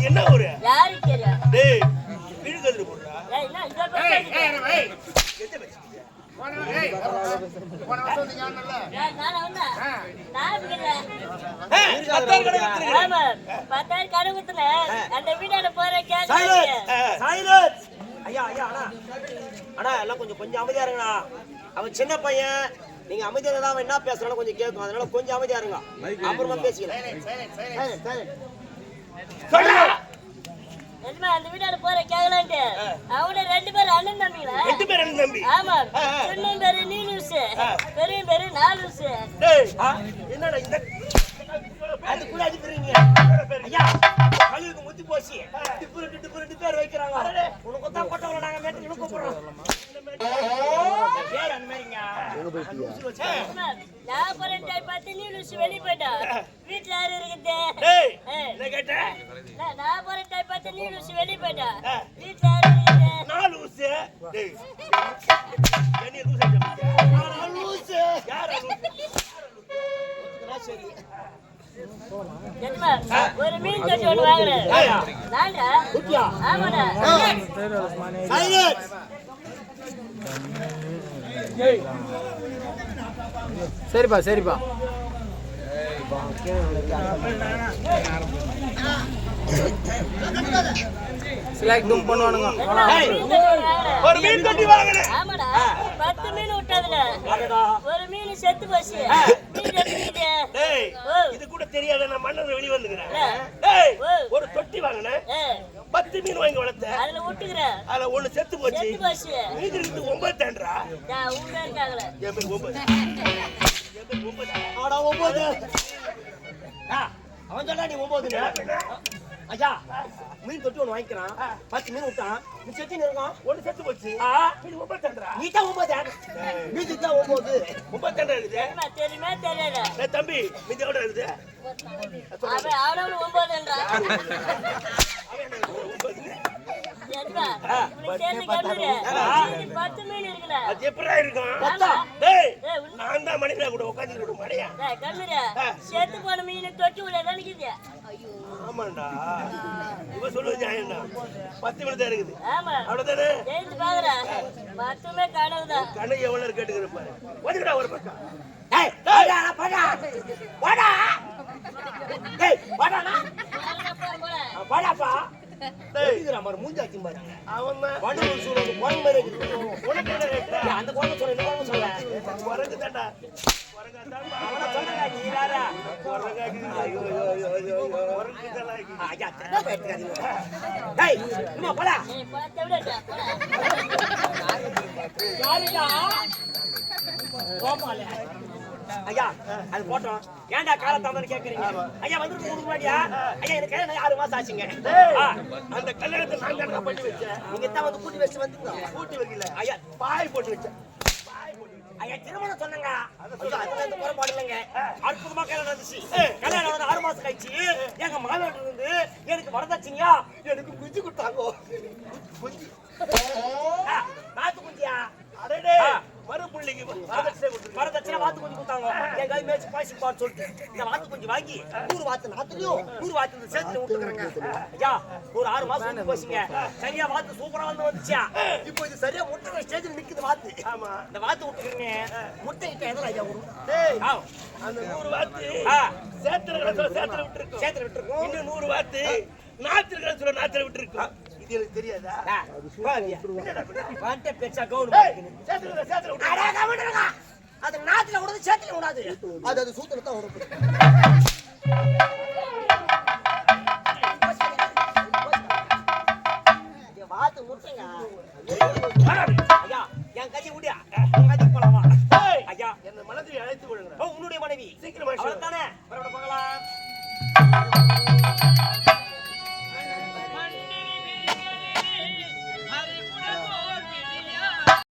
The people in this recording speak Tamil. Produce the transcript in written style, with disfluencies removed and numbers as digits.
என்ன ஊரு? யாருக்கு தெரியும்? டேய் விழுகதுல போறா. ஏய் என்ன இத பத்தி? ஏய் எந்த பத்தி? போன வருஷம் நீங்க ஆனல்ல. நான் வந்தா. நான் பிடிக்கல. 10,000 கடை வித்துறீங்க. ஆமா. 10,000 கடை வித்துன. அந்த வீடால போற கேஸ். சைலன்ஸ். ஐயா அண்ணா எல்லாம் கொஞ்சம் அமைதியா இருங்கண்ணா. அவன் சின்ன பையன். நீங்க அமைதியா இருந்தா அவன் என்ன பேசுறானோ கொஞ்சம் கேட்கும். அதனால கொஞ்சம் அமைதியா இருங்க. அப்புறமா பேசிக்கலாம். சொல்லு. எதுமே அந்த வீடால போற கேக்கலான்ட்டு. அவனே ரெண்டு பேரும் அண்ணன் தம்பிங்களா? ரெண்டு பேரும் அண்ணன் தம்பி. ஆமா. சின்ன பேரு நீலூஸ். பெரிய பேரு நாலூஸ். டேய் என்னடா இந்த அது கூட அடிக்கிறீங்க. ஐயா கழுவுக்கு முத்தி போச்சு. டிப்பு பேர் வைக்கிறாங்க. உனக்கு தான் கொட்டவல நாங்க மேட்டு இழுக்க போறோம். பேர் அன்மேரிங்க. நான் போற டைம் பார்த்து நீலூஸ் வெளிய போய்டா. வீட்ல யாரு இருக்குது? டேய் என்ன கேட்ட? நான் போற டைம் பார்த்து நீலூஸ் வெளிய போய்டா. வீட்ல யாரு இருக்குது? நான் லூஸ். டேய் என்ன லூஸ் ஆயிடுச்சு? நான் லூஸ். யார் லூஸ்? சரி. எதுமா ஒரு மீன் தொட்டி ஒன்று வாங்குறேன். நான்டா குட்டியா? ஆமாடா. சைலன்ஸ். சரிப்பா சிலாக் டூம் பண்ணுவானுங்க. ஒரு மீன் தொட்டி வாங்குறேன். ஆமாடா 10 மீன் விட்டதுல ஒரு மீன் செத்து போச்சு. மீன் எடுத்துக்கிட்டே. டேய் இது கூட தெரியாத நான் மண்ணற வெளிய வந்துக்கிறேன். டேய் ஒரு தொட்டி வாங்குனேன். 10 மீன் வாங்கி வளர்த்தேன். அதுல விட்டுக்கிறேன். அதுல ஒன்னு செத்து போச்சு. மீதி இருக்கு 9 தான்டா. நான் ஊர்ல இருக்காங்களே. என் பேர் 9. ஆடா 9. அவன் சொல்றா நீ 9. ஐயா மீன் தொட்டி ஒன்று வாங்கிக்கிறான். 10 மீன் விட்டான். நீ செத்து இருக்கும். ஒன்னு செத்து போச்சு. மீதி 9 தான்டா. நீ தான் 9. மீதி தான் 9. 9 தான்டா இருக்குது. தெரியுமே தெரியல. டேய் தம்பி மீதி எவ்வளவு இருக்குது? அவன் அவனோட 9ன்றா. ஏன்பா உனக்கு தெரிஞ்ச கம்மிரு. 10 மீன் இருக்குல. அது எப்பறா இருக்கும்? டேய் நான் தான் மணில கூட உட்கார்ந்து மடையா. டேய் கம்மிரு. செத்து போன மீன் தொட்டி உள்ள நிக்குது. ஐயோ ஆமாடா. இவ சொல்லுது நியாயம்டா. 10 மீன் தான் இருக்குது. ஆமா. அவ்வளவுதானே? ஏய் பாக்குறா. 10மே கனவுதான். கண்ணை எவ்வளவு கேட்டுக்கிற பாரு. வந்துடா ஒரு பக்கம். டேய் வாடா. டேய் வாடானா. வாடாப்பா. டேய் இதுல மர மூஞ்சி ஆச்சு பாரு. அவன் வடு சூரக்கு கோன் மேல இருக்கு. உனக்கு என்ன கேட்டா? அந்த கோன் சொல்ற இந்த கோன் சொல்ற. குரங்கு தான்டா. குரங்கா தான். அவன சொல்றடா நீ வேற. குரங்கா ஐயோ குரங்கு தான். ஐயா தடை பேட்காதீங்க. டேய் இம்மா போடா. ஏய் பாத்த விடடா. யாருடா? கோபால. ஐயா அது போட்டோம். ஏன்டா காலத்தாமன்னு கேக்குறீங்க? ஐயா வந்து முன்னாடியா? ஐயா எனக்கு 6 மாசம் ஆச்சுங்க. அந்த கல்யாணத்தை நான் தான் பண்ணி வச்சேன். நீங்க தான் வந்து கூட்டி வச்சு வந்தீங்க. கூட்டி வைக்கல. ஐயா பாய் போட்டு வச்சேன். ஐயா திருமணம் சொன்னங்க. அதுல இந்த குறைபாடு இல்லைங்க. அற்புதமா கல்யாணம் நடந்துச்சு. கல்யாணம் வந்து 6 மாசம் கழிச்சு எங்க மாமியார் இருந்து எனக்கு வரதட்சணையா எனக்கு குஞ்சு கொடுத்தாங்க. குஞ்சு நாத்து குஞ்சியா? அடடே மறுபுள்ளிக்கு வரதட்சணை வாத்து குஞ்சு கொடுத்தாங்க. என் கை மேய்ச்சி பாசி பாட்டு சொல்லிட்டு இந்த வாத்து குஞ்சு வாங்கி 100 வாத்து நாத்துலயும் 100 வாத்து இந்த சேர்த்துல விட்டுக்கிறேங்க. ஐயா ஒரு 6 மாசம் வந்து போச்சுங்க. சரியா வாத்து சூப்பரா வந்துச்சா. இப்போ இது சரியா முட்டை ஸ்டேஜ்ல நிக்குது வாத்து. ஆமா இந்த வாத்து விட்டுக்கிறேங்க. முட்டை கிட்ட எதனா ஐயா வரும். டேய் அந்த 100 வாத்து சேத்துல விட்டுருக்கு. சேர்த்துல விட்டுருக்கோம். இன்னும் 100 வாத்து நாத்துல விட்டுருக்கு. இது எனக்கு தெரியாதா? வாண்டே பேச்சா கவுன் சேத்துல விட்டு அட கவுன்டா. அது நாத்துல விடுது சேத்துல விடாது. அது சூத்துல தான் வரும். வாத்து முட்டைங்க. ஐயா என் கஞ்சி விடியா? உன் கஞ்சி போலாமா? ஐயா என்ன மனதில் அழைத்து கொள்ளுங்க. உன்னுடைய மனைவி சீக்கிரமா அவ்வளவுதானே?